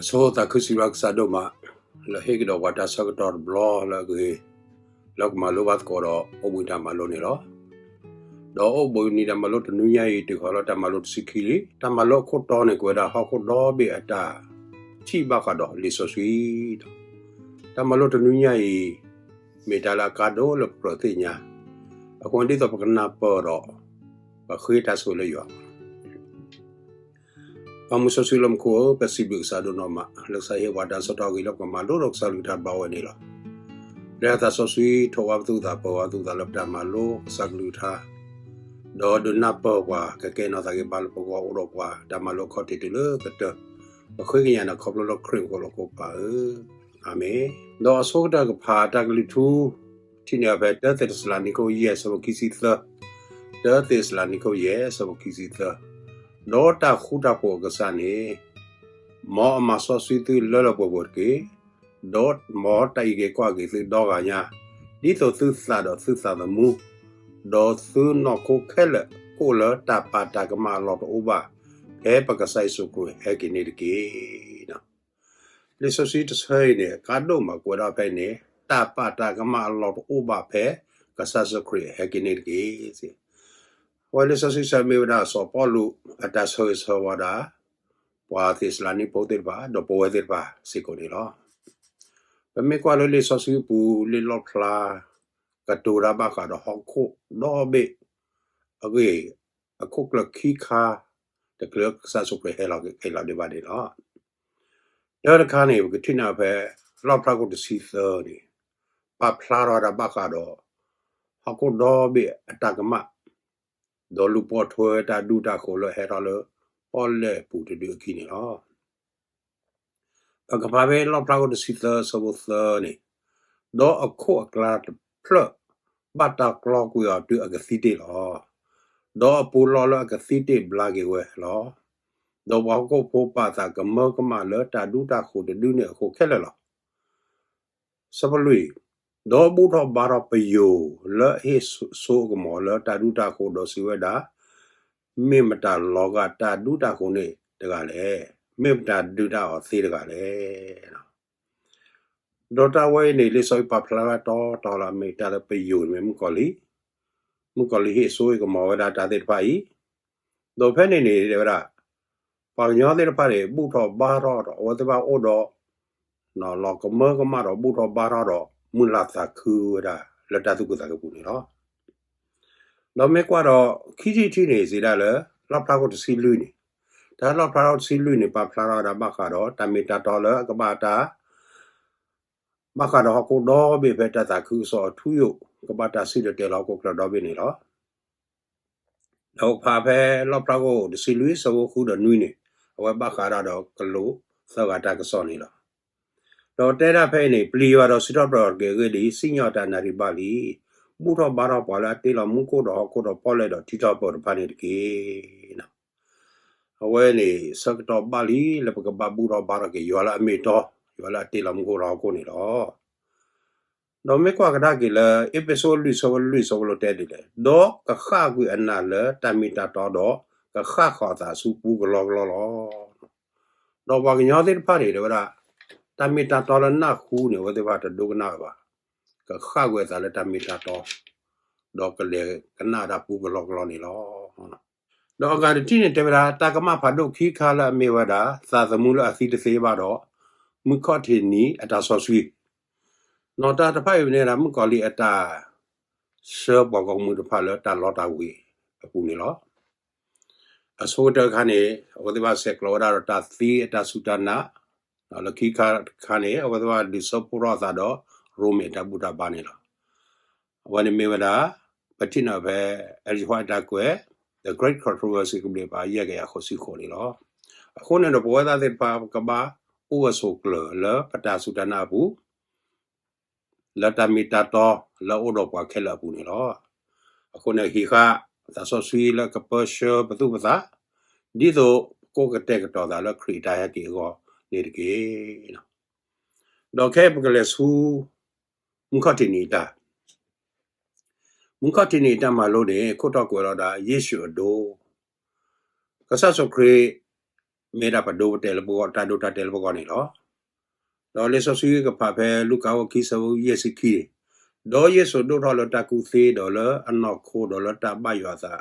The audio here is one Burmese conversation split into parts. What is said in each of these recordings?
So ta kusirak sadoma la hegdo wata saktor blo la ge lok malubat koro obuita malone lo do obo ni da malot nunya yi ti kholo ta malot sikili ta malot ko to ne kweda ha ko do be ata ti ba ka do li so sui ta malot nunya yi metala kado le protinya akon di to pakna poro ba khita so le yo Pamuso silam ko pasibik sa do noma laksa he wada so to gi lok ma lo rok sa lu ta ba we ni lo Data so sui to wa tu da po wa tu da lap da ma lo sa lu tha do do na po wa ka ke no ta ke bal po wa ro wa da ma lo kho ti ti le ka te ba khoi ke ya na kho lo khrin ko lo ko pa ame do so da ka pha ta ka li tu ti ne ba da te sla ni ko ye so ki si tha da te sla ni ko ye so ki si tha do ta khu ta po ka sa ni mo ma so sui tu lo lo po bo ke dot mo tai ge kwa ge su do ga nya di to su sa da mu do su no ko khele ko la ta pa ta ka ma lo to ba e pa ka sai su ko he ki ni ke na le so si to sai ne ka do ma ko da pe ne ta pa ta ka ma lo to ba pe ka sa su ko he ki ni ke si wa le so si sa me da so po lu ata so wa da wa tis la ni po te ba do po te ba si ko ni lo me kwa le so si pu le lo kla ka tu ra ba ka do ho ko do be a ge a ko kla ki kha de kle sa so pre he la de ba de lo ya de ka ne ke tin na be lo pra ko de si tho ni pa pla ra da ba ka do ho ko do be ta ka ma do lu po thwe ta du ta ko lo he ra lo po le pu de de ki ni lo ka pa be lo pra ko de si tho so bo tho ni do a ko kla plo bata klo ku ya tu aga site lo do pu lo lo aga site bla ge we lo do wa ko po pa ta ka mo ka ma lo ta du ta ko de du ne ko khe lo sa pa lui do bu tho ba ro pe yo lo he so ko mo lo ta du ta ko do si we da me ma ta lo ga ta du ta ko ne de ga le me ma ta du ta o si de ga le do ta we ne le so pa pla to la me ta le pe yo me mu ko li mu ko li he so ko mo da ta de pa yi do phe ne ne de ra pa nyo de pa de bu tho ba ro do o de ba o do no lo ko mo ko ma do bu tho ba ro do mu la sa khu da la ta tu ko sa ko ni lo do me kwa do ki ti ne si da le la pa ko si lu ni da la pa ro si lu ni pa pla ro da ba ka do ta me ta do le ka ba ta ba ka do ko do be be ta ta khu so thu yo ka ba ta si de te lo ko kla do be ni lo do pa phe lo pra ko si lu so ko khu do nui ni wa ba ka do ka lo so ga ta ka so ni lo do te da phe ni pli wa do si do pro ke ge di si nyo ta na ri ba li bu tho ba ro pa la te lo mu ko do po le do ti to po pa ni ke na awe ni sa to ba li le pa ba bu ro ba ro ke yo la me to yo la te lo mu ko ro ko ni lo do me kwa ka ke le episode lu so lo te di le do ka kha ku an na le ta mi ta to do ka kha kha ta su pu ko lo do ba ke nyo te pa ni de ba ta mi ta to la na khu ni wa de ba ta do na ba ka kha ku ta le ta mi ta to do ka le ka na da pu ko lo ni lo do ga ti ni te ba ta ka ma pha do khi kha la me wa da sa sa mu la si te se ba do mu kho ti ni ata so sui no ta ta phai ne la mu ko li ata se bo ko mu ta pha le ta lo ta wi pu ni lo a so ta kha ne o de ba se klo da ta si ata su ta na la khi kha ne o de ba di so pu ro sa do ro me ta bu ta ba ni lo wa ni me wa da pa ti na be a ji hwa ta kwe the great controversy ကိုလည်းပါရက်ကြရခေါ်စီခေါ်နေလို့အခုနဲ့တော့ဘောသားတဲ့ပါကဘာဥဝဆိုကလပတာစုတနာဘူးလတမီတာတော့လောတော့ကွာခဲလာဘူးနေလို့အခုနဲ့ဟီခါသာဆိုဆွေလကပရှဘသူပသာဒီတော့ကိုကတဲ့ကတော့ဒါလခရီတာရကေကိုနေတကေနော်တော့ခဲပကလေးစုမခတိနေတာမခတိနေတာမလို့တဲ့ကိုတော့ကွာတော့ဒါယေရှုအဒိုကဆာဆိုခရီ mera pa do tel bo ta do ta tel bo ko ni lo do le so sui ka pa phe lu ka wo ki so ye si ki do ye so do tho lo ta ku se do lo anok kho do lo ta ba ywa sa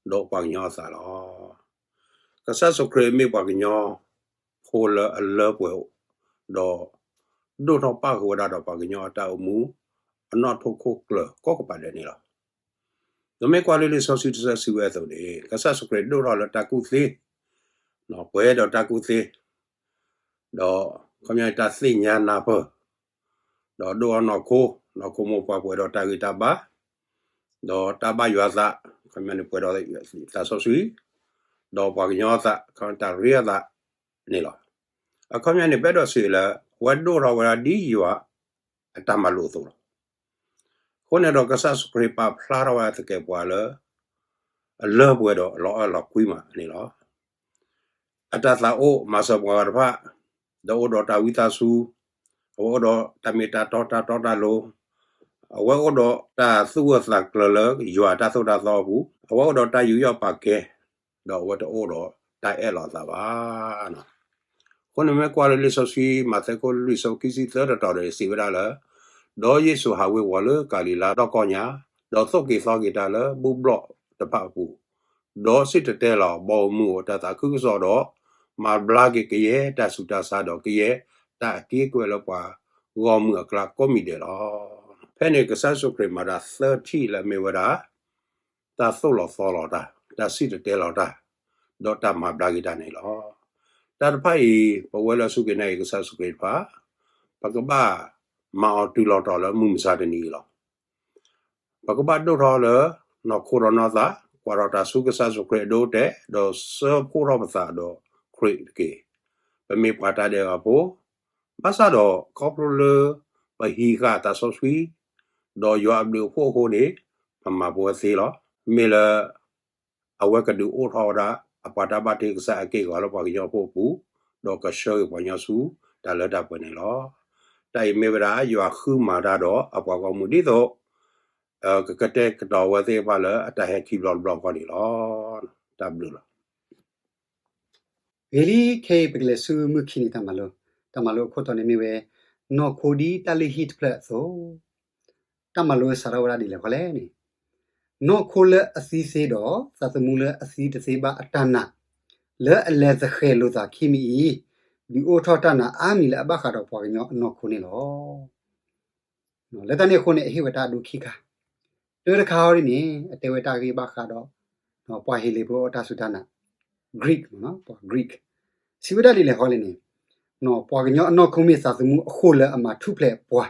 do pa nyo sa lo ka sa so kre mi pa nyo kho lo a lo po do tho pa ko da do pa nyo ta mu anok tho kho klo ko ko pa le ni lo do me kwa le so si sa si we so ni ka sa so kre do tho lo ta ku se no pwe do ta ku se do ko nya ta si nya na po do anok kho mo pa pwe do ta ki ta ba do ta ba ywa sa ko nya ni pwe do ta so sui do pa nyo sa ko ta ria sa ni lo a ko nya ni pe do si la wa do ro wa di ywa ta ma lo so ko ne do ka sa so kre pa phla ro wa te ke pwa le a le pwe do lo kwi ma ni lo ata sa o ma so pwa ra pa do ta wi ta su o do ta mi ta to ta lo wa o do ta su wa sa kle le ywa ta so ta so bu wa o do ta yu yo pa ke do wa to o do ta e lo sa ba no ko ne me kwa le so si ma te ko lu so ki si ta ta de si ba la do ye su ha we wa le ka li la do ko nya do so ki so ki ta le bu blo ta pa bu do si te la bo mu ta ta ku so do ma bla ke ye ta su ta sa do ke ye ta ki ko le pa go mu ka ko mi de lo phe ne ka sa su kre ma da 30 la me wa da ta so lo ta si te lo da do ta ma bla ki ta ne lo ta pa i pa wa la su ke ne ka sa su kre pa pa ka ba ma o tu lo to lo mu sa de ni lo pa ka ba do ro lo no ko ro no sa kwa ro ta su ka sa su kre do te do so ko ro ba sa do kre ke pa me pa ta de ga po ba sa do ko pro le pa hi ka ta so sui do yo ab de ho ho ni pa ma bo se lo me la a wa ka du o tho da a pa ta ba te ka sa ke ga lo pa yo po pu do ka sho pa nya su ta la da pa ne lo tai me bra yo khu ma da do a pa ko mu di do ka te ka do wa te pa la ta he ki blog ko ni lo ta blu lo Veli ke pekle su mukini tamalo koto ne miwe no kodi tali hit pla so tamalo sarawara di le khole ni no khole asi se do sasamula asi de se ba atana le ale za khelo za khimi di o thota na ami le ba kha do pwa nyo no khone lo no le tane khone hi wata du khika to de kha ri ni ate wata ki ba kha do no pwa hi le bo ta sudana Greek no Greek siwada li le khole ni no pwa nyo no khumi sa samu khole ama thu ple pwa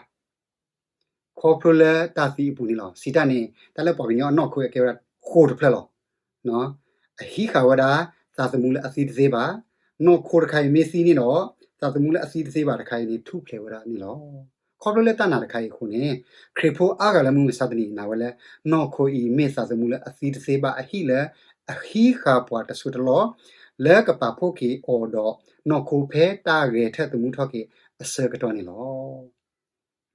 kho pro le ta si pu ni lo sita ni ta le pwa nyo no khu ke ra kho de ple lo no hi kha wada sa samu le asi de se ba no kho de khai me si ni no sa samu le asi de se ba de khai ni thu ple wada ni lo kho pro le ta na de khai khu ni khre pho a ga le mu sa tani na wala no kho i me sa samu le asi de se ba a hi le a hi kha pwa ta su de lo le ka pa pho ki o do no kho phe ta ge the tu mu tho ki a se ka to ni lo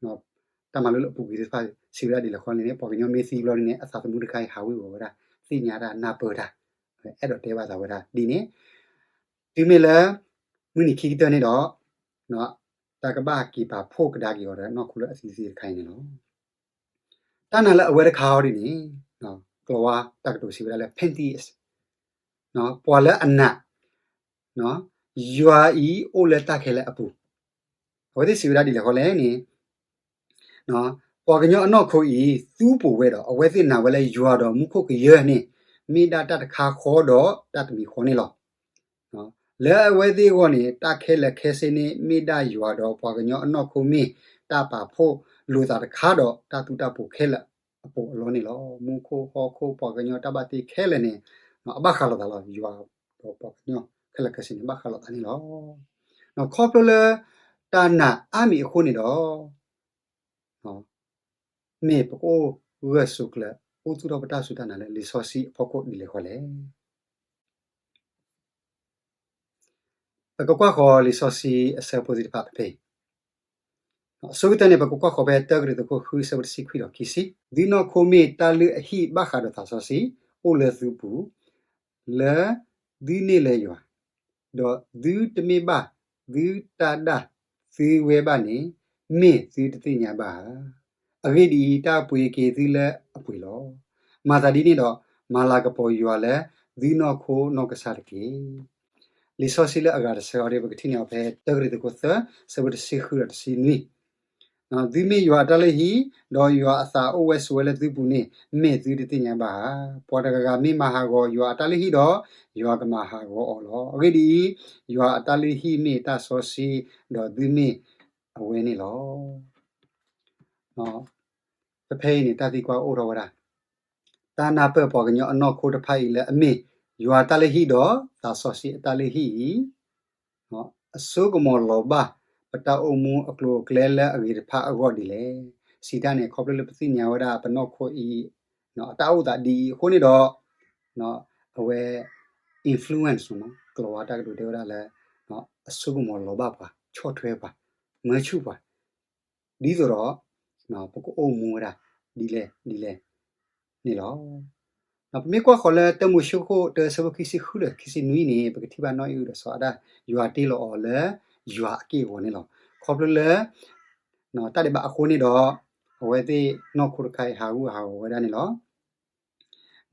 no ta ma lo pu ki fa si ra di la khon ni po ki nyo me si lo ni a sa tu mu de khai ha wi wo da si nya da na po da e do te ba sa wa da di ni di me le mu ni ki to ni do no ta ka ba ki pa pho ka da ki o da no khu le a si si khai ni lo ta na la a wa da kha ri ni no ko wa ta ka to si ra le Pantheist no pwa le anna no yua i o le ta ke le apu ho de si ra di le ho le ni no pwa ka nyo no kho i su pu we do a we si na we le yua do mu kho ki ye ni mi da ta kha kho do ta mi kho ni lo no le a we si ko ni ta ke le ke se ni mi da yua do pwa ka nyo no kho mi ta pa pho lu ta kha do ta tu ta pu ke le apu lo ni lo mu kho ho kho pwa ka nyo ta ba ti ke le ni no ba kha lo da lo yua do pwa ka nyo ke le ke se ni ba kha lo ta ni lo no kho pro le ta na a mi kho ni do no me po we su kle o tu do ta su ta na le li so si pho ko ni le kho le ko kwa kho li so si se positive pa pe so ta ne ko kwa kho be ta gri to ko hu se si khwi do ki si di no kho me ta lu hi ba kha do ta so si o le su pu le di ni le yo တော့သူတမေပါသူတာဒါစီဝဲပါနေမေစီတသိညာပါအဂိဒီတာပွေကေစီလဲအပွေလောမာသာဒီနေတော့မာလာကပေါ်ယူရလဲဒီနောခိုနောကစားကေလီဆိုစီလဲအဂါရဆော်ရဲဘကတိနေဖဲတဂရီတကိုသဆဘတ်စီခူရတစီနီနော်ဒီမေယူအတလေဟီတော့ယူအစာအိုဝဲဆွဲလဲသူပူနေမေသူတသိညာပါပေါ်တကကမေမဟာကိုယူအတလေဟီတော့ယူကမဟာကိုအော်လောအဂိဒီယူအတလေဟီမေတာဆောစီတော့ဒီမေအဝဲနေလောနော်ပဖေးနေတာဒီကွာအိုရောဝရာတာနာပဲပေါ်ကညအနော်ခိုးတဖိုင်လဲအမေယူအတလေဟီတော့တာဆောစီအတလေဟီနော်အဆုကမောလောဘာပတာအုံမူအကလိုကလဲလဲအဂိဖာအဂေါ်ဒီလေစီတာနေခေါပလလပစီညာဝရာပနော့ခိုဤနော်အတာဥတာဒီခိုးနေတော့နော်အဝဲ influence နော်ကလောဝတာကတို့ဒေဝရာလဲနော်အဆုကမောလောဘာပါချော့ထွဲပါမဲချုပါဒီဆိုတော့နော်ပကိုအုံမူရာဒီလေနေလောနော်မြေကွာခေါ်လဲတမှုရှုခိုတဆဘခိစီခုလေခိစီနွီနေပကတိပါနော်ယူရဆောဒါယူအတီလောလဲယူအကေဝနေလောခေါပလလဲနော်တတဲ့ဘာအခုနေတော့ဝဲတိနော်ခုခိုင်ဟာဝဝဲဒါနေလော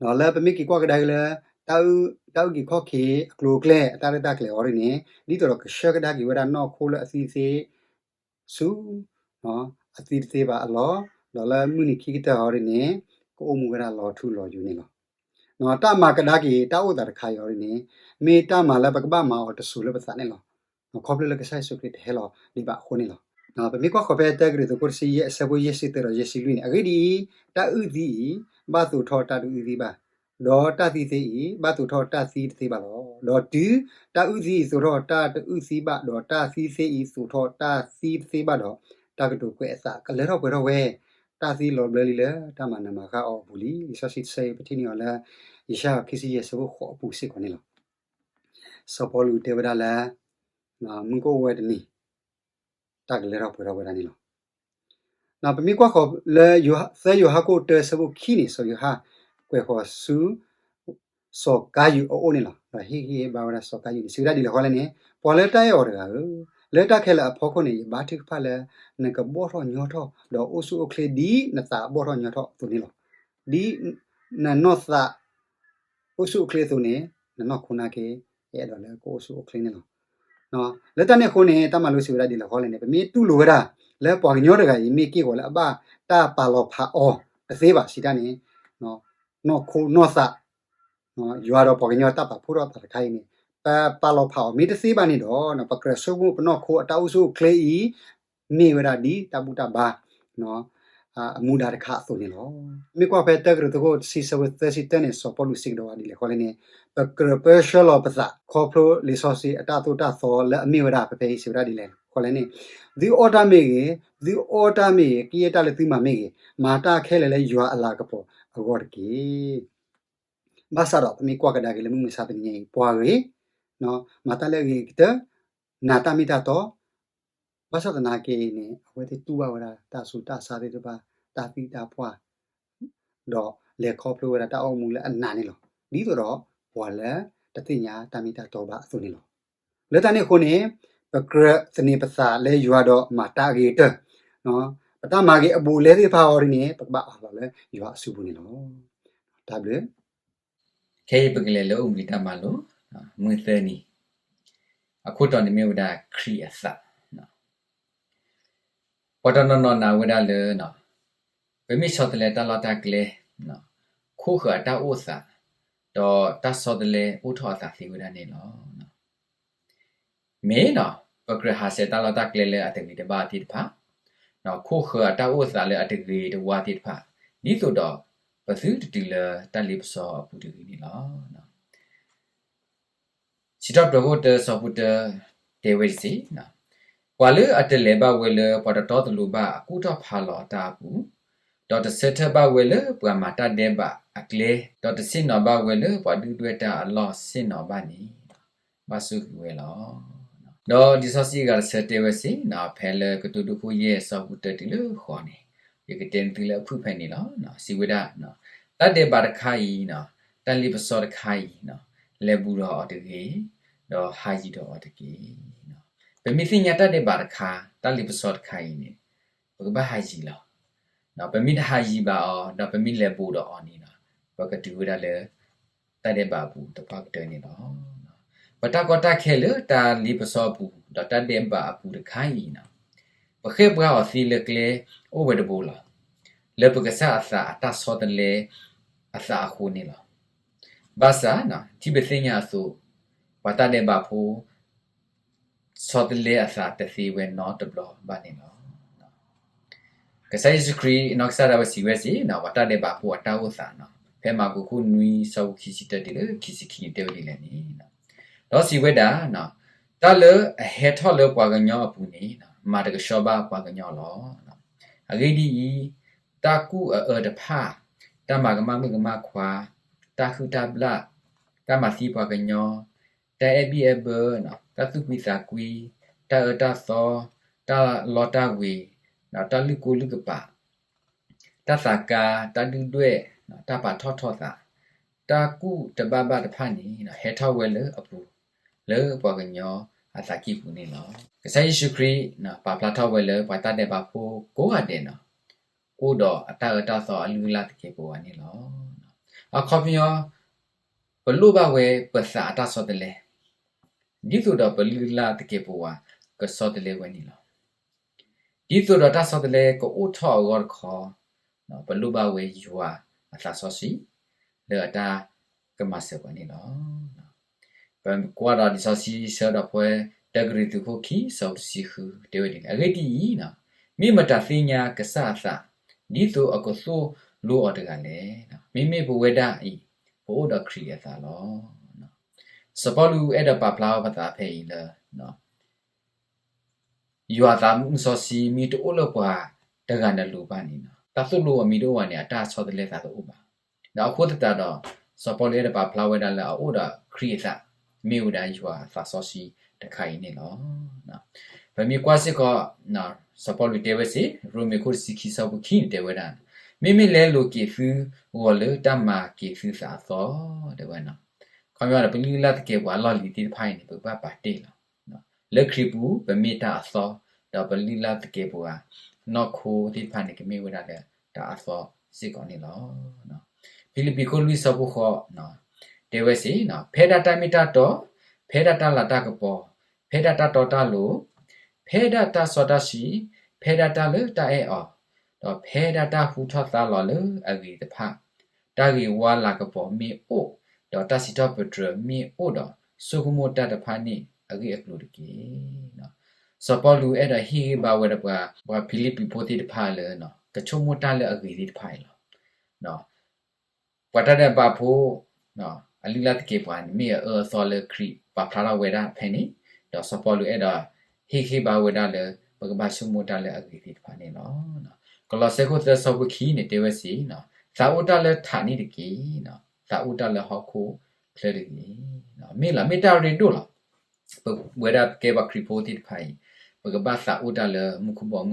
နော်လဲပမိကီကွာကဒါလဲတောက်ကြီးခော့ခေကလိုကလဲအတာရတာကလဲဟောရနေဒီတော့ကရှက်ကဒါကြီးဝဲဒါနော်ခိုးလဲအစီစီဆူနော်အတိသေးပါအလောဒေါ်လာမြူနီခိကတာဟောရနေကိုအမှုကရာလောထူလောယူနေလောနော်တမကဒါကြီးတောက်တာတခါရောရနေမေတမလာပကဘာမာဟောတဆူလဲပစနေလောနော်ခေါပလလဲကဆိုင်ဆုခရစ်ဟဲလောဒီပါခုနေလောနော်ပမိကွာခေါပဲတက်ဂရီတကိုစီရဲ့ဆဘရဲ့စီတရရဲ့စီလူနေအဂိဒီတာဥဒီဘာသူထောတာတူဥဒီပါတော့တသီစီဘာသူထောတစီစီပါလောတော့ဒီတာဥစီဆိုတော့တာတူစီပါတော့တာစီစီဆိုတော့တာစီစီပါတော့တာကတူကွဲအစကလဲတော့ဘယ်တော့ဝဲတာစီလောဘလီလေတာမနမခါအော်ဘူးလီဆရှိစေပတိနီော်လာရရှာခစီရဲ့စဘခေါ်ပူစစ်ခွနေလောစပေါ်လူတေဝဒါလာနော်မကိုဝဲတနီတာကလဲတော့ဘယ်တော့ဝဲတာနီလောနော်ပမိကွာခေါ်လဲယူဆဲယူဟာကိုတဲစဘခီနီဆိုယူဟာကွဲခေါ်ဆူစောကာယူအိုနေလောဟီဘာဝရစောကာယူစီရာဒီလောလဲနေပေါ်လဲတိုင်အော်ရလဲတာခဲလာဖောခုနေဘာတိဖာလဲနကဘောထောညောထောတော့အိုဆူအခလေဒီနတာဘောထောညောထောသူနေလောဒီနနောသာအိုဆူအခလေသူနေနနောခုနာကေအဲ့တော့လဲကိုအိုဆူအခလေနေလောနော်လက်တနဲ့ခုနေတမလို့စီရာဒီလောလဲနေပမေတူလိုရလဲပေါ်ညောတကကြီးမိကေကိုလဲအပတာပါလောဖာအောအသေးပါစီတနေနော်နော်ခုနောသာနော်ယူရတော့ပေါ်ညောတပ်ပါဖူတော့တခိုင်းနေပါလောဖာမိတစီပါနေတော့နော်ပကရဆုဘူးပနော့ခိုအတောက်စုကလေဤမေဝရာဒီတပုတဘာနော်အမှုဒါတခါဆိုနေလောမိကွာဖဲတက်ကြတော့စီဆဝတ်စီတနေဆောပလူစစ်တော့ဒီလေခေါ်နေပကရပရှလောပစာခေါပလိုလီဆိုစီအတာတူတာသောလဲအမေဝရာပပေစီရာဒီလေခေါ်နေဒီအော်တာမေကီယတာလေတိမမေမာတာခဲလေယူအလာကပေါ်အဂေါ်ကီဘာသာတော့မိကွာကဒါကလေမှုစားပနေပွားရေနော်မာတာလေကတနာတာမီတာတော့ဘာသာတနာကေနေအဝဲတူပါဝရာတာဆူတာစားတဲ့ပါတာပီတာဖွာတော့လေခေါပလိုရတာအောင်မူလဲအနာနေလောဒီဆိုတော့ဘွာလဲတတိညာတာမီတာတော့ပါဆိုနေလောလက်တနေခုနေပကရစနေပစာလဲယူရတော့မာတာဂေတနော်ပတမာဂေအဘူလဲဒီဖာအော်နေပကဘာအော်လဲယူအဆူဘူးနေလောဒါဘလေခဲပကလေးလုံးမိတမလို့မွေသနီအခုတော့နေမြဝဒခရီအသနော်ပေါ်တော့နော်နာဝဒလေနော်ဘယ်မိစောတလေတလာတကလေနော်ခုခတာဥစာတော့တဆောတလေဥထောတာစီဝဒနေလောနော်မေနော်ပကရဟာစေတလာတကလေလေအတမီတဘာတိဖာနော်ခုခတာဥစာလေအတကေတဝါတိဖာဒီဆိုတော့ပစုတီလတလိပစောပူတီနီလောနော်စီတော့ဘဂတ်ဆောပုတဒေဝစီနော်ကွာလေအတလေဘဝဲလေပေါ်တော့တလူဘအခုတော့ဖာလောတာဘူးဒေါ်တစက်ထဘဝဲလေပရမတာဒေဘအကလေဒေါ်တစင်နဘဝဲလေပဒူတွေ့တာအလောစင်နဘနီမဆုဝဲလောနော်ဒီဆောစီကစတေဝစီနော်ဖဲလေကတူတူခုရဲ့ဆောပုတတီလေခေါ်နေဒီကတင်တီလေဖုဖဲနေလောနော်စီဝဒနော်တတ်တဲ့ပါတခိုင်နော်တန်လီပစောတခိုင်နော်လေဘူးတော့တကေ တော့ဟာကြီးတော့တကယ်နော်ဘယ်မသိညာတတ်တဲ့ဘာတခါတလိပစောတခါရင်နေဘကဘာဟာကြီးလောနော်ဘယ်မိတဟာကြီးပါအော်တော့ဘယ်မိလဲပို့တော့အော်နေနော်ဘကတူရလဲတတ်တဲ့ဘာဘူးတပတ်တဲနေတော့ဘတာကတာခဲလေတာလိပစောဘူးတော့တတ်တဲ့ဘာဘူးတခါရင်နော်ဘခေဘရာစီလကလေအိုဝဒဘူလာလေပကဆာအစာအတဆောတလေအစာအခုနေလားဘာသာနော်ဒီဘသိညာဆိုဝတ်တဲ့ဘာဖို့ဆောတလေအစာတစီဝဲနော်တဘလဘာနေနော်ကဆိုင်စခရီနောက်စားတော့စီဝဲစီနော်ဝတ်တဲ့ဘာဖို့အတောက်စာနော်ဖဲမှာကိုခုနွီဆောက်ခီစီတက်တယ်ခီစီခီတဲလေးလည်းနေနော်တော့စီဝဲတာနော်တလဟဲထော်လောပွားကညောအပူနေနော်မာတကရှောဘာပွားကညောလောနော်အဂိဒီတာကူတဖာတမကမမကမခွာတာခုတဘလာတမစီပွားကညောတဲအဘီအဘနော်တသုပိစာကွီတာတာသောတာလောတာဝီနော်တလူကိုလူကပါတသကာတဒူတွေနော်တပါထောထောသာတာကူတဘဘတဖာနီနော်ဟဲထောဝဲလေအပူလေပွားကညောအစာကိပူနေလောကဆိုင်ရှိခရီနော်ပါပလာထောဝဲလေပွားတတဲ့ပါဖို့ကိုဟာတဲ့နော်ကိုတော့အတဆောအလူလာတကေပေါ်ကနေလောအခပ်ပြောဘလူဘဝဲပစာအတဆောတလေဒီဆိုတော့ဘလူလာတကေပေါ်ကဆောတလေဝဲနေလောဒီဆိုတော့တဆောတလေကိုအိုထောရောခေါ်နော်ဘလူဘဝဲယူဝအတဆောစီလေအတာကမဆေဝဲနေလောဘမ်ကွာဒါဒီဆောစီဆောတော့ပွဲတဂရီတူခိုခီဆောစီခူတေဝဲနေအဂေတီနော်မိမတာသိညာကဆာသာဒီဆိုအကဆိုလိုအတကလည်းနော်မိမိဘဝဒဤဘိုးတော်ခရီးသာလောနော်စပလူအဲ့ဒါပပလာပတာဖေးလေနော်ယူအသာမှုစောစီမီတိုလပွားတကနလူပါနေနော်တသုလိုအမီတို့ဝနေအတာဆောတလဲသာတော့ဥပါနောက်ခုတတတော့စပလူအဲ့ဒါပပလာဝဒလာအိုဒါခရီးသာမေဝဒယူအသာစောစီတခိုင်နေလောနော်ဗမီကွာစစ်ကနော်စပလူတေဝစီရိုမီကိုစီခီဆောက်ခင်းတေဝဒန်မိမိလဲလိုကေဖူဝလတမကေဖူစာသောတေဝနော်ခေါင်းရပလီလာတကေဝါလော်လီတီဖိုင်နေပပပါတေလောနော်လက်ခရီပူဗမီတာသောတော့ပလီလာတကေပွာနော်ခိုတီဖိုင်နေကမေဝဒလေတာအသောစစ်ကောနေလောနော်ဖိလစ်ပီကိုလူဆောက်ခေါ်နော်တေဝစီနော်ဖေဒတာမီတာတော့ဖေဒတာလာတာကပေါ်ဖေဒတာတော်တာလို့ဖေဒတာစောတာရှိဖေဒတာလေတာအဲအော်တော့ဖေဒတာဟူထသလောလေအဂီတဖာတာဂီဝါလာကပေါ်မီအိုတော့တစီတော့ပထရမီအိုတော့ဆုကမိုတတဖာနိအဂီအကလူတကီနော်စပလူအဲ့ဒါဟီဘာဝရပွားဘာဖိလစ်ပီပိုတီတဖာလေနော်ကချုံမိုတလေအဂီဒီတဖာလောနော်ပတတဲ့ဘာဖို့နော်အလီလာတကေပွားမီဆောလေခရီပါဖလာဝဲတာဖဲနေတော့စပလူအဲ့ဒါဟီဘာဝဲတာလေဘကဘာဆုမိုတလေအဂီဒီတဖာနေနော်ကလဆေကိုသဆောဘခီနေတေဝစီနော်သာဥတလည်းဌာနိတကီနော်သာဥတလည်းဟောခုဖလေတကီနော်မေလာမေတာရီတို့လားဝေဒကေဘခရီပိုတိဖိုင်ဘကဘာသာဥတလည်းမခုဘောမ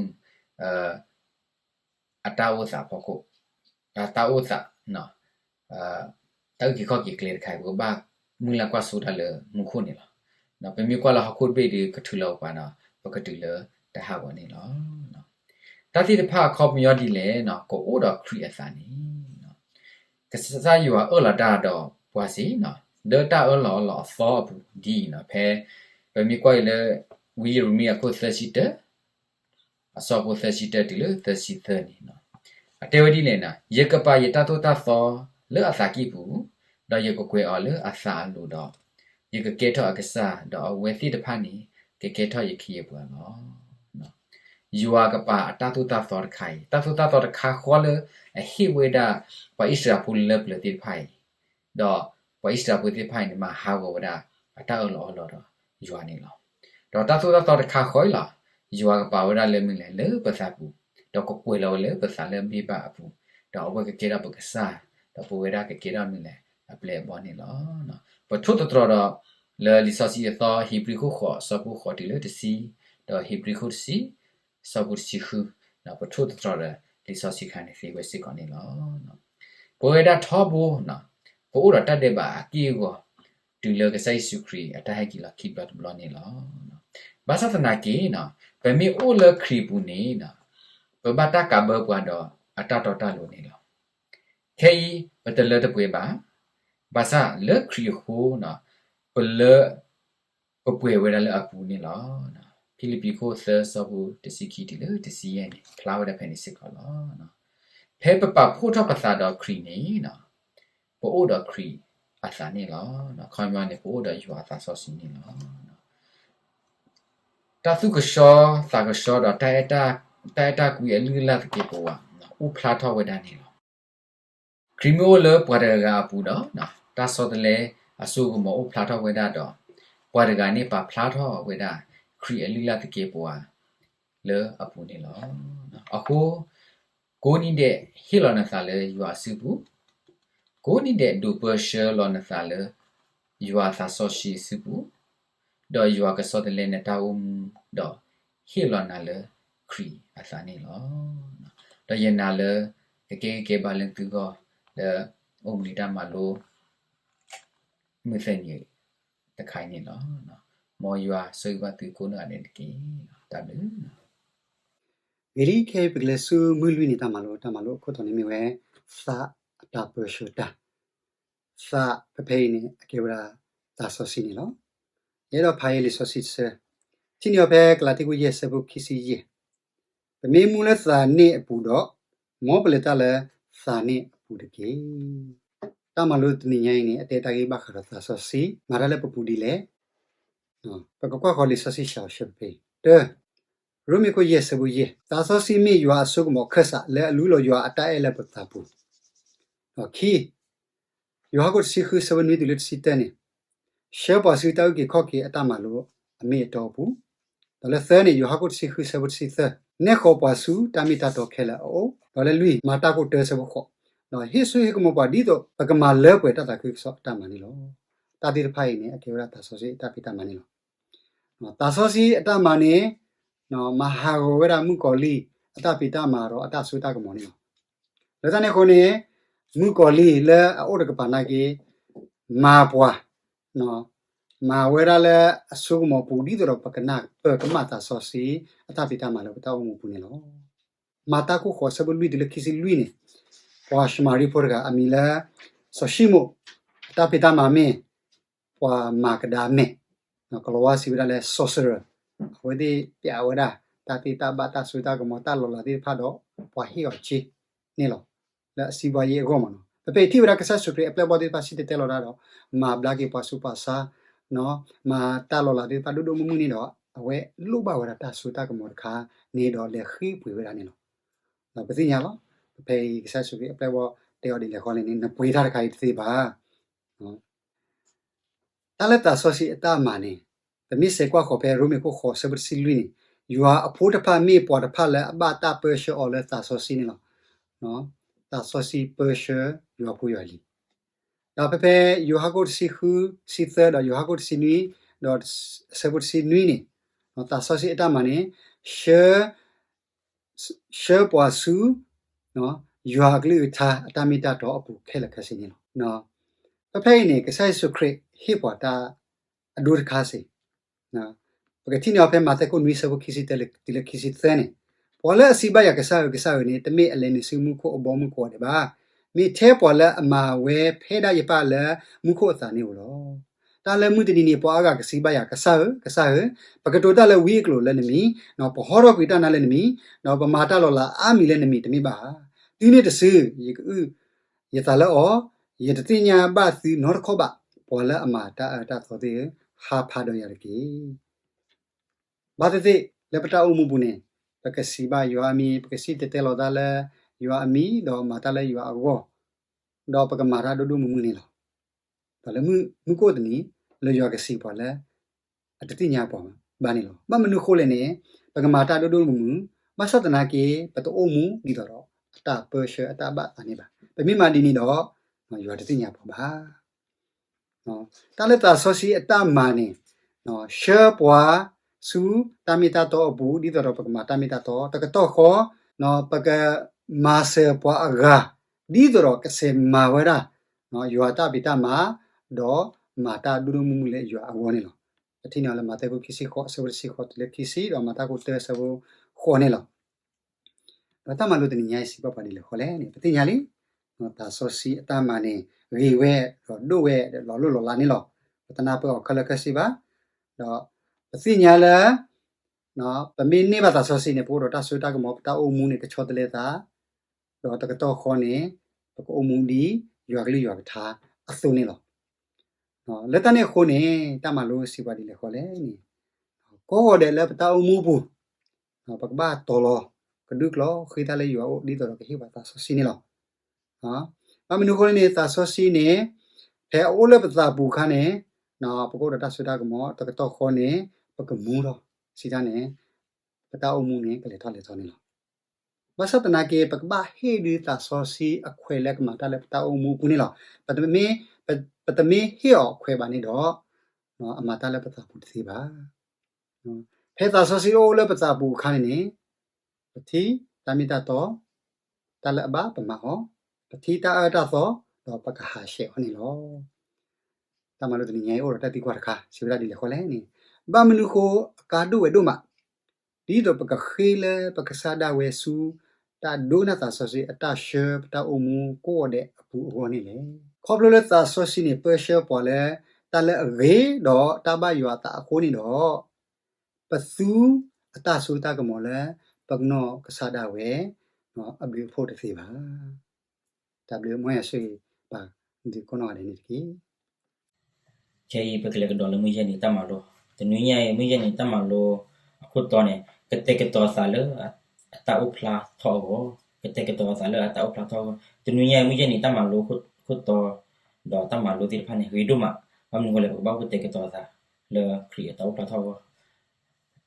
အတာဝစာဖောခုတာဝစာနော်တောက်ကြီးခော့ကြီးကလေးခိုင်ဘကဘာမူလာကွာဆူတလည်းမခုနေလားနော်ပမေကွာလာဟခုဘေဒီကထူလောက်ပါနော်ဘကတူလည်းတဟဘောနေလားနော်တတိတဖခေါပမျောဒီလေနော်ကိုအိုတော်ခရီအစာနေနော်ကစစားယူအော်လာတာတော့ဘွာစီနော်ဒေတာအော်လောလောသောဘူးဒီနော်ဖဲဘယ်မီကွိုင်လေဝီရမီအကိုသက်ရှိတဲ့အစောကိုသက်ရှိတဲ့ဒီလေသက်ရှိတဲ့နေနော်အတေဝဒီလေနာယေကပယေတတောတသောလေအစာကိဘူးတော့ယေကကွေအော်လေအစာလို့တော့ယေကကေထောအကစားတော့ဝဲတိတဖာနေကေထောယေခီရပွားနော်ยูอากปาตาตุตาตอดไข่ตาตุตาตอดคาควอลอฮิเวดาปะอิสราพุลเลปเลติไผดอปะอิสราพุติไผนี่มาฮาววดาอตาอลอลอดยูอานี่ลอดอตาตุตาตอดคาควอยลายูอากปาวดาเลมิเลปะซาปูดอกกวยลอเลปะซาเลมีบาปูดออบกเกดาปกซาดอปเวดาเกดามิเลอเปลบอนี่ลอเนาะปะทุตตรอดเลลิซอซีตอฮีบริโคขอซอปูขอติเลตซีดอฮีบริโคซีสบุสิคูนะปะทุตตรอดลิซอสิคันฟีเวสิกอนี่ลอเนาะโปเอดาทอบูนะโปอุดตัดเดบากีโก တူလကဆိုင်စုခရီအတဟက်ကီလာခိဘတ်ဘလနေလောဘာသာတနာကေနော်ဗမေအိုလခရီပူနေနော်ဘဘတာကဘဘွားတော့အတတော်တလို့နေလောခေယဘတလတပွေပါဘာသာလက်ခရီဟိုနော်ပလပပွေဝဲရလအပူနေလောနော်ဖိလိပီကိုသဆောဘူးတစီကီတီလေတစီယန်ဖလာဝဒဖန်စစ်ကောလောနော်ဖဲပပဖိုထပသာတော့ခရီနေနော်ပို့တော့ခရီအစာနေလောနော်ခေါင်းမနေပို့တော့ယူအသာဆောစီနေလောနော်တာစုကရှောသာကရှောတော့တိုင်တာကွေလူလာကေပေါ်ဝနော်ဥဖလာထောဝဒနေလောခရီမိုလပွားရကပူတော့နော်တာဆောတလေအဆုကမောဥဖလာထောဝဒတော့ပွားရကနေပါဖလာထောဝဒခရီလူလာကေပေါ်လေအပူနေလောနော်အခုကိုနီတဲ့ဟီလောနသာလေယူအစုဘူးကိုနီတဲ့ဒူပရှယ်လောနသာလေယူအသာဆောရှိစုဘူးဒေါ်ယူအကဆောတလေနဲ့တာဦးဒေါ်ဟီလောနာလေခရီအသာနေလောဒေါ်ယနာလေကေဘာလန်တူကောလေအုံလီတာမလိုမစင်ကြီးတခိုင်းနေလောနော်မော်ယူအဆွေဘတူကိုနာနေတကီတာလေဂရီခေပကလဆူမူလွီနီတမလို့ခိုတော်နေမြဲစာအတာပရှူတာစာပပေနေအကေဝရာတာဆောစီနီလောရဲတော့ဖိုင်လီဆောစီစတီနီယဘက်ကလာတီကိုရဲစဘုခီစီယေပမေမူလစာနေအပူတော့မောပလက်တလဲစာနေအပူတကေတမလို့တနိញိုင်းနေအတေတကြီးဘခရတာဆောစီမာရလဲပပူဒီလေနော်ပကကွာခေါ်လီဆောစီရှောက်ရှပ်ပေတဲ့ရူမီကိုယေစဘူးယေတာဆောစီမီယွာဆုကမောခဆာလဲအလူလောယွာအတိုင်လဲပတာပူနော်ခီယွာကိုစီခုစဝနီဒီလက်စီတနေရှေပါစီတောက်ကေခော့ကေအတမလို့အမေတော်ဘူးဒါလဲသဲနေယွာကိုစီခုစဝစီသနေခောပါစုတမီတာတော့ခဲလာအိုဒါလဲလူမာတာကိုတဲစဘခောနော်ဟိဆွေကမောပါဒီတော့ပကမာလဲပွေတတာခိဆောတမနီလောတာဒီဖိုင်နေအကေဝရတာဆောစီတပိတမနီလောနော်တာဆောစီအတမနီနော်မဟာဝရမှုကောလီအတပိတမာရောအတဆုတကမောနီလောတနေခုနေမှုကောလီလဲအိုဒကပနာကေမာပွားနော်မာဝရလဲအဆုမောပူဒီတော့ပကနာပကမတာဆောစီအတပိတမာလောပတောမှုပူနေလောမာတာကိုခေါ်စဘလူဒီလခိစီလူနေပွာရှမာရီဖောရကအမီလာဆောရှိမိုအတပိတမာမေပွာမာကဒါမေနော်ကလောဝစီဝရလဲဆောဆရာဝဒီပြဝဒတာတိတဘတာဆွေတာကမတာလောလာဒီဖာတော့ပွာဟီယောချီနေလောလာစီဘယေဂောမနောပပေတိဝရကဆဆုခရအပလဘောဒီပါစီတေလောလာတော့မာဘလာကေပါစုပါစာနော်မာတာလောလာဒီပါဒုဒုမမှုနေတော့အဝဲလူဘဝရတာဆွေတာကမောတခါနေတော့လေခိပွေဝရနေလောနော်ပစီညာလောပပေကဆဆုခရအပလဘောတေော်ဒီလေခေါ်နေနပွေထားတခါတိပါနော်တလက်တာဆောစီအတမာနေတမိစေကွာခေါ်ပဲရူမီကိုခေါ်ဆဘစီလူနီယူဟာအဖိုးတဖာမေပေါ်တဖာလဲအဘတာပရှောလဲတာဆောစီနီလောနော်တာဆောစီပရှေယူဟာကိုရလီဒါပေမဲ့ယူဟာကိုစီခူစီသဒါယူဟာကိုစီနီတော့ဆဘစီနီနီနော်တာဆောစီအတမနေရှေပွားဆူနော်ယူဟာကလူသာအတမီတာတော့အပူခဲလက်ခစီနီလောနော်ပဖေးနေကဆိုင်ဆုခရဟိပွားတာအဒူရခါစီနော်ပကတိနော်ဖဲမာတဲ့ကိုနွေးစဘခိစီတဲဒီလခိစီသဲနေပေါ်လဲအစီဘရကစားနေတမေအလဲနေစုမှုကိုအဘောမှုကိုတယ်ပါမိထဲပေါ်လဲအမာဝဲဖဲဒါရပါလဲမှုကိုအသာနေလို့တာလဲမှုတနီနေပွားကစီဘရကစားပကတိုတလဲဝီကလိုလဲနေမီနော်ပဟောရကွေတနာလဲနေမီနော်ပမာတလောလာအာမီလဲနေမီတမိပါဒီနေတဆူရေကူရတလဲအောရတတိညာဘသီနော်ခောပါပေါ်လဲအမာတာသောတဲ့ဟာဖာတော့ရကေဘာတဲ့လက်ပတာအမှုဘူးနေပကစီဘာယောအမီပကစီတဲလောဒါလဲယောအမီတော့မာတာလဲယောအကောတော့ပကမာရာဒုမှုမှုနေလောဒါလည်းမှုကိုတနီလေယောကစီပေါ်လဲအတတိညာပေါ်မှာဘာနေလောမနုခိုးလဲနေပကမာတာဒုမှုမှုမဆတနာကေပတောအမှုဒီတော့အတာပရှအတာဘအနေပါပမိမာဒီနီတော့ယောတတိညာပေါ်ပါနော်တာလက်တာဆောစီအတမာနေနော်ရှေပွားစုတမီတာတော့ဘူးဒီတော့ပကမာတမီတာတော့တကတော့ခေါ်နော်ပကမာဆေပွားအဂါဒီတော့ကစေမာဝရနော်ယောတာပိတမာတော့ mata dulu mumule yo awone lo atina la mata ko kisi kho sabar si kho le kisi ro mata ko te sabo khone lo ta ma lo tini nyai si pa pa ni le khole ni pati nya li no ta so si ta ma ni ri we ro do we lo la ni lo patana pa khala ka si ba do pati nya la no pa mi ni ba ta so si ne po ro ta so ta ko mo ta o mu ni ka chho te le ta do ta ka to kho ni pa ko o mu di yo ka li yo ka tha a su ni loလက်တနဲ့ခိုးနေတမလို့စီပါဒီလေခေါ်လေနီကိုတဲ့လက်တောင်းမှုဘူးပကဘာတော်လောကဒုကလောခိတလေးရောဒီတော်ကဟိပါတာဆစီနေလောအမနုခိုးနေတာဆစီနေဖဲအိုးလက်ပတာဘူးခါနေနော်ပကောတဆွတာကမောတကတော့ခေါ်နေပကမူတော့စီတာနေပတောင်းမှုနေကလေးထော်လေထော်နေလောမဆတနာကေပကဘာဟေဒီတာဆစီအခွေလက်ကမတာလက်တောင်းမှုဘူးနေလောပတမေပတမေဟေောခွဲပါနေတော့နော်အမတာလက်ပတာဘူးသေးပါနော်ဖဲတာဆစီအိုးလက်ပတာဘူးခါနေပတိတမိတာတော့တလဘပမဟောပတိတာအတာသောတော့ပကဟာရှေဟောနေလောတမလို့တညိုင်အိုးတတိကွာတခါစီဝရဒီလေခေါ်လဲနေဘာမနုကိုကာဒုဝဲဒုမဒီတော့ပကခေလေပကစာဒဝဲစုတာဒုနာတာဆစီအတာရှေပတာအုံမူကိုတဲ့အပူဟောနေလေခေါပလိုလက်တာဆစီနေပရှေပေါ်လဲတလရေတော့တဘယွာတာအခိုးနေတော့ပစုအတာဆူတာကမောလဲပကနောကစာဒဝဲနော်အဘီဖို့တစီပါ W မွေးရှိပါဒီကောနော်နေတကီ ke pekle ke dole mu jeni tamalo tenunya mu jeni tamalo aku tone kete ke to sale ata upla thogo kete ke to sale ata upla thogo tenunya mu jeni tamalo ku to do tamalo ti phane hiduma am ngole ba kete ke to sa le create ta upla thogo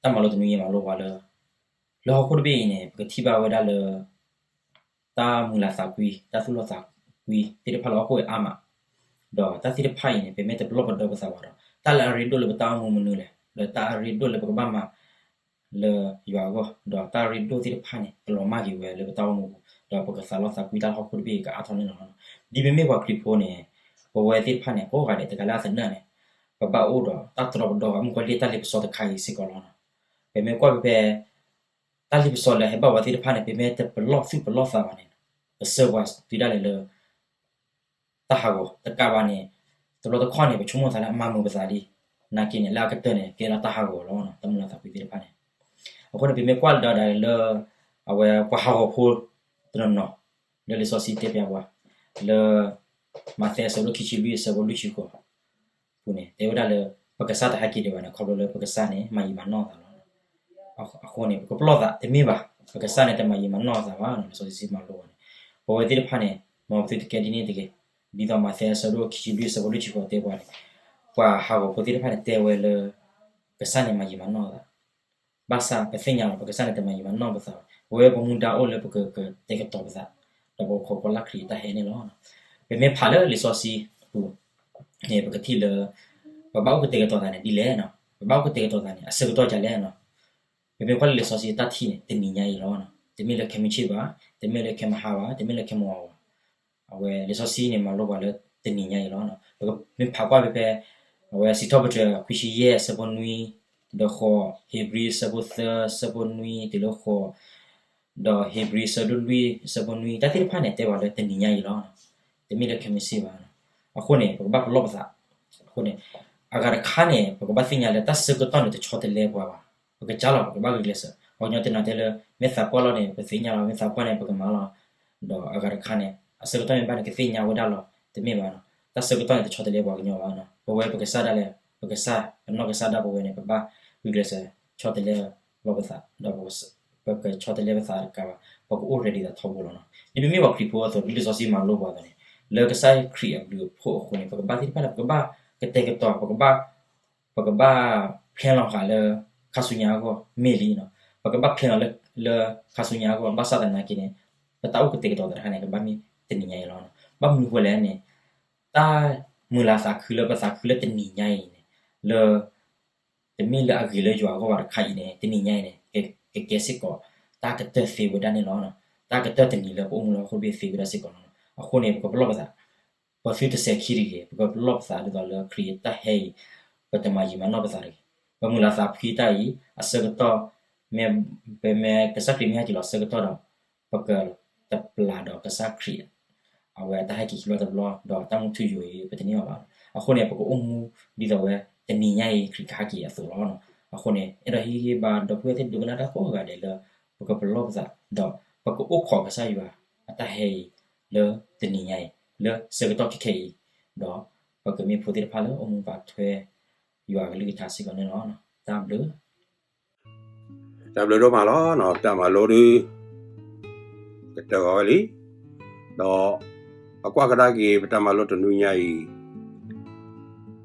tamalo tenunya malo wala lo ku be ne ke thiba wada le ta mula sa kwi ta su lo sa kwi ti phalo ko ama do ta si de phai ne pe me te blog do ba sa ba do ta la ri do le ta mu mu le le ta ri do le ba ma le ywa go do ta ri do ti de phai ne lo ma ji we le ta mu do ba ka sa lo sa kwi ta ho ku be ka a thon ne no di be me wa clip phone ne bo we ti phai ne ko ga de ta la sa na ne ba o do ta tro do am ko le ta le so ta khai si ko lo no pe me ko be ta le so le he ba wa ti de phai ne pe me te blog si blog sa ba ne the servers ti da le ta ha go ta ka ba ne to lo to khon ne be chumo sa la ma mu ba sa di na ki ne la ka te ne ke la ta ha go lo no ta mu la sa pi de pa ne a ko ne be me kwal da da le a we kwa ha go pu to no le so si te pya wa le ma te so lo ki chi bi sa bo lu chi ko pu ne te wa da le pa ka sa ta ha ki de wa ne kho lo le pa ka sa ne ma yi ma no ta lo a ko ne ko plo da te mi ba pa ka sa ne te ma yi ma no sa wa no so si ma lo ne bo we ti de pa ne mo ti ke di ne de keဒီတော့မှာဆယ်ဆလို့ခီလူစဘလို့ချီကိုတဲပွားတယ်။ပွာဟာကိုပိုတိဖာနဲ့တဲဝဲလေပစနဲ့မကြီးမနော်တာ။ဘာသာပစညာပကစနဲ့တမကြီးမနော်ဘာသာဝဲဘုံတာအိုလေပကတဲကတော့ဘာသာတော့ခေါ်ကလာခရီတာဟဲနေလော။ပေမဲ့ဖာလေလီဆိုစီဟိုနေပကတိလေဘဘောက်ကတဲကတော့တယ်ဒီလေနော်။ဘဘောက်ကတဲကတော့တယ်အစကတော့ကြလဲနော်။ပေမဲ့ဖာလီဆိုစီတတိနဲ့တင်ညာရီလောနော်။ဒီမေလေခမချီပါဒီမေလေခမဟာပါဒီမေလေခမောအဝဲလေဆိုစီနေမလို့ပါလေတင်ညရလောနော်ဘယ်မဖာကွာပဲအဝဲစီတော့ဘယ်ခွရှိရဲစပွန်ဝီဒခေါ်ဟေဘရီစပုသစပွန်ဝီဒီလိုခေါ်ဒဟေဘရီစဒူဝီစပွန်ဝီတတိဖာနေတဲ့ပါလေတင်ညရလောတမီလေခမစီပါအခုနေဘဘလောပါစာအခုနေအဂါခါနေဘဘစညာလေတဆကတော့နေချောတယ်လေပွားပါဘကကြားလာဘဘကလေးစဟောညတဲ့နေတဲ့မေသာပေါ်လို့နေပစညာလာမေသာပေါ်နေဘကမလာတော့အဂါခါနေအစကတော့ဘာနဲ့ကသိညာဝဒါလောတမေပါနော်တဆကတော့တဲ့ချောတယ်လေပွားကညောပါနော်ဘဝပကစားတယ်လေပကစားအနောက်ကစားတာဘဝနဲ့ပပဝိဂရစချောတယ်လေဘောပစာတော့ပကချောတယ်လေပစာကပက already တာထောက်ဘောနော်ဒီမေပါခရီပေါ်ဆိုဒီလိုစီမလို့ပါတယ်လေကစားခရီအဘလူဖို့ခုန်ပကဘာတိပါပကဘာကတဲ့ကတော့ပကဘာဖျန်လောက်ခါလေခါဆုညာကိုမေလီနော်ပကဘာဖျန်လောက်လေခါဆုညာကိုဘာသာတဲ့နာကိနေပတောက်ကတဲ့ကတော့တဲ့ဟာနေကဘာမီတင်ညိုင်လောဘာမလို့လဲနေတာမူလာစာခူလပစာခူလတင်ညိုင်နေလေတမီလာအဂီလေကြွားကိုပါခိုင်နေတင်ညိုင်နေကဲစစ်ကောတာကတဲ့ဖေဝဒနေလောနော်တာကတဲ့တင်ညိလေပုံမလို့ခုဘေဖေဝဒစစ်ကောနော်အခုနေကဘလောပါစာ พอฟิวต์เซคิริก็ลอบซาดอลครีเอตเฮปตมาจิมานอบซาริปมุลาซาพีตาอีอสกตอเมเปเมกษักริมีฮาจิลอสกตอดปกลตปลาดอกษักครีเอาไว้ตาให้กิโลตบลอดอตั้งทุยุยปตนี้ว่าอะคนเนี่ยปกองมูดีดอเวตนี่ใหญ่ครีคากิอสุรออะคนเนี่ยเอราฮีบาดอกเวทดูนาดาโคกาเดลปกปลอบซาดอปกอกขอกษัยว่าตาเฮเลตนี่ใหญ่เลสกตอเคดอปกมีโพธิพาเลอมบาทเวอยู่อะลิทาสิกอนเนาะตามเด้อ จับเลยรู้มาล้อเนาะจับมาโลดูก็เจอเอาเลยดอกกว่ากระดาษกี่จับมาโลตัวนุ่ยใหญ่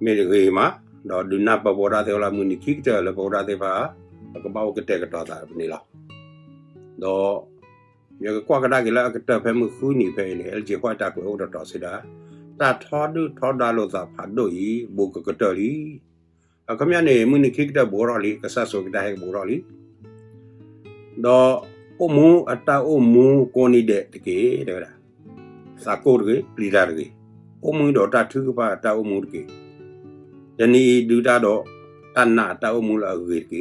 ไม่ได้กี่มาดอดูนับปะราเทวรามุนิคิกเจอเลยปะราเทวาก็บ่าวก็เตะก็ต่อตาแบบนี้ล่ะดอยากกว่ากระดาษกี่แล้วก็เตะเพิ่มคู่นี่เพิ่นนี่ LG ควาตาก็เอาต่อสิดาตาทอดดาโลซาพัดดูอีบุกก็เตอลีก็มีอันนี้มุนิคิกเตะบ่รอลีก็ซาโซก็ได้บ่รอลีดอโอมูอัตตาโอมูโกนิเดตเกเด้อสาโกรเกปลีดาเกโอมูดอตาทุกปาตาโอมูเกยานีดูตาดอตันนาตาโอมูลาเกเก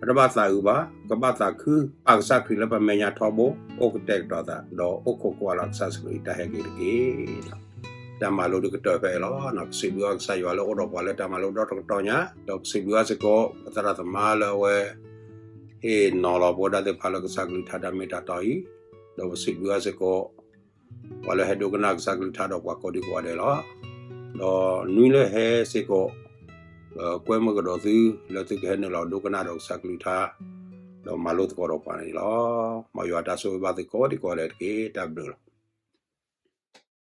ระบาสาอุบากบาสาคือปังสักคือละปะเมญาทอโบโอกเตกดอตาดอโอโคกวาลักซัสกุตาเฮเกเกตามาโลดูกเตอเฟลอนักสิบวักไซวาโลโอดอกวาเลตามาโลดอตตอญาดอกสิบวักสโกตระตมาลเวนอลบอดาเดพาลกสักลิทาดาเมตาตอยดอกสิบวักสโกวาเลเฮดูกนักสักลิทาดอกวาโคดิกวาเดลอดอนุยเลเฮสโกกวยมกดอซื้อแล้วตึกเฮนลอดูกนาดอกสักลิทาดอกมาลุตกอดอปานิลอมาอยู่อาตาโซบาติโคดิกวาเลเกตับดู